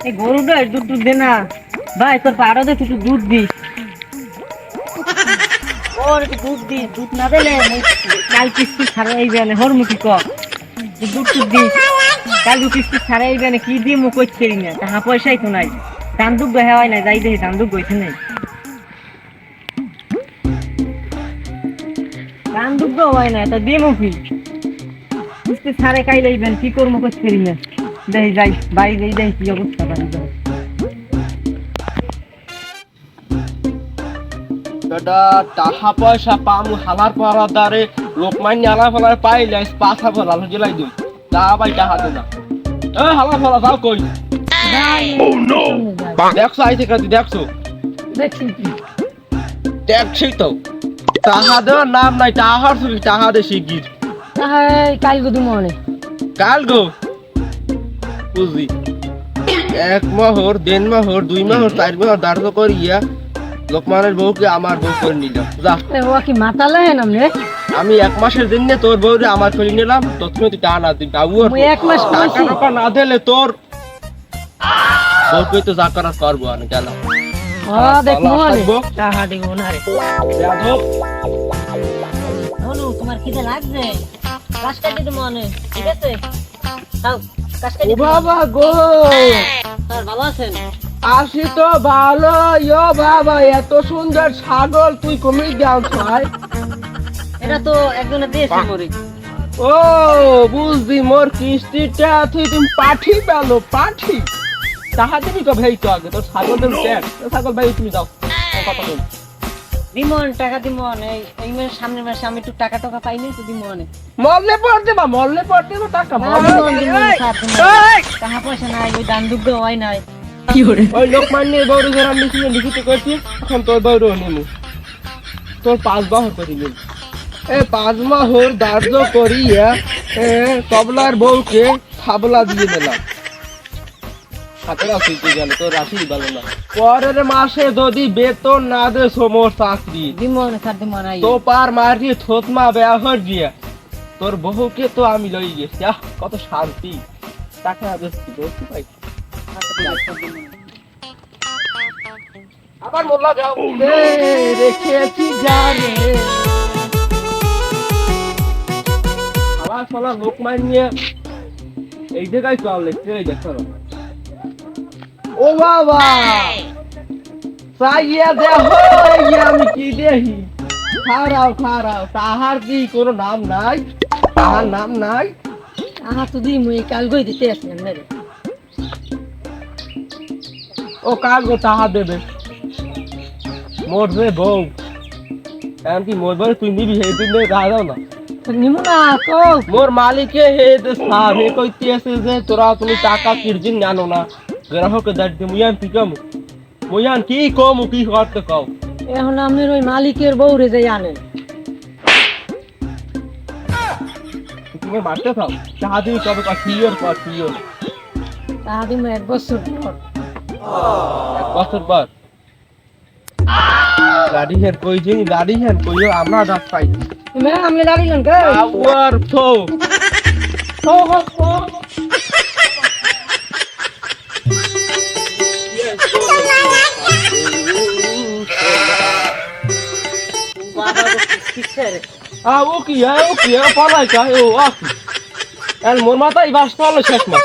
এই গরুটা দুধ দুধ দে না ভাই, তোর পাড়া দে তুই দুধ দিস। ওর একটু দুধ দিস, দুধ না দিলে কাল কিস্তি ছাড়াই বেনে হরমুখি ক দুধ টুধ দিস। কাল কিস্তি ছাড়াই বেনে কি দিয়ে মুখ করছে না, টাকা পয়সাই তো নাই। ধান দুধ হয় না, যাই দেখি ধান দুধ গইছে নাই। ধান দুধ হয় না, তা দিয়ে মুখি কিস্তি ছাড়াই কাই লাইবেন কি করবো করছে না। দেখি যাই বাইরে যাই কি অবস্থা বাড়ি। বেটা টাকা পয়সা পামু হালার পরাদারে লোকমান্য আলা ফলার পাইলে পাছা ফলা জেলাই দিই তা ভাই টাকা দে না। এ হালা ফলা যাও কই দেখছো আইতে কাটি দেখছো দেখছি তো টাকা দেওয়ার নাম নাই। টাকার ছবি টাকা দে শিগগির কাল গো মনে কাল গো বুঝি 1 মাহর 1.5 মাহর 2 মাহর 4 মাহর দাঁড় করিয়া লোকমানের বউকে আমার বউ করে নিলাম। যা ও কি মাতালে নামনে আমি 1 মাসের জন্য তোর বউরে আমার করে নিলাম, তৎক্ষণাৎ তুই টাকা না দিবি বাবু। মুই 1 মাস কইছি টাকা না দিলে তোর বউকে তো যা করার করবো আমি গেলাম। দেখ মনে টাকা দিব না রে। যাদব অনু তোমার খিদে লাগছে, কাজ কাটি দিব মনে, ঠিক আছে খাও কাজ কাটি। ও বাবা গো স্যার ভালো আছেন? আসি তো ভালো। ইয়ো বাবা এত সুন্দর ছাগল তুই কমে যাও ভাই। এটা তো একজনে দিয়েছে মরি। ও বুঝদি মোর কিস্তিটা তুই তুমি পাঠি পেলো পাঠি তাহা দিবি তো ভাই তো আগে তোর ছাগল দেন ট্যাগ ছাগল ভাই তুমি দাও কথা বল। দিমন টাকা দিমন এই মাসের সামনের মাসে আমি একটু টাকা টাকা পাইনি তো দিমনে মরলে পড়তে বা মরলে পড়তে বা টাকা টাকা পয়সা নাই, ওই দান দুগ্ধ হয় নাই। ওই লোকমান্যের বউরে যারা লিখিয়ে লিখিত করছি এখন তোর বউরও নেমু তোর 5 বাহর করে নিল। 5 মাহর দার্য করিয়া কবলার বউকে খাবলা দিয়ে দিলাম। হাতের আসিতে গেল তোর রাশি ভালো না। পরের মাসে যদি বেতন না দে সমর চাকরি দিমন স্যার দিমন আই তো পার মারি থতমা ব্যবহার গিয়া তোর বহুকে তো আমি লই গেছি। কত শান্তি টাকা বেশি বলছি ভাই। আবার মোল্লা যাও রেখেছি জানে আবার ফলা লোকমান্য এই জায়গায় চল লিখতে দেখো। ও বাবা সাইয়া দেখো আমি কি দেখি। খারাও খারাও তাহার কি কোনো নাম নাই, তাহার নাম নাই। আহা তো দি মুই কাল গই দিতে আসেন না রে। ও কাল গো তাহা দেবে মোর রে বউ এমনকি মোর বউ তুই নিবি হে দিন দাও না নিমু না তো মোর মালিকে হে দে সাব হে কইতে আছে যে তোরা তুমি টাকা কিরজিন জানো না গ্রাহকে দাঁড় দে মুয়ান কি কম মুয়ান কি কম কি করতে কও। এখন আপনার ওই মালিকের বউরে যাই আনেন। তুমি মারতে থাও টাকা দিবি তবে কা ক্লিয়ার কর ক্লিয়ার। টাকা দিব 1 বছর পর। 1 বছর পর গাড়ি হের কই যে গাড়ি হের কইও আমরা ডাক পাই তুমি আমি দাঁড়িয়েন কে আওয়ার থো থো থো বাবা কিসে রে ও কি পালাই কা ও আর মোর মাথায় বাস পালো শেষ মা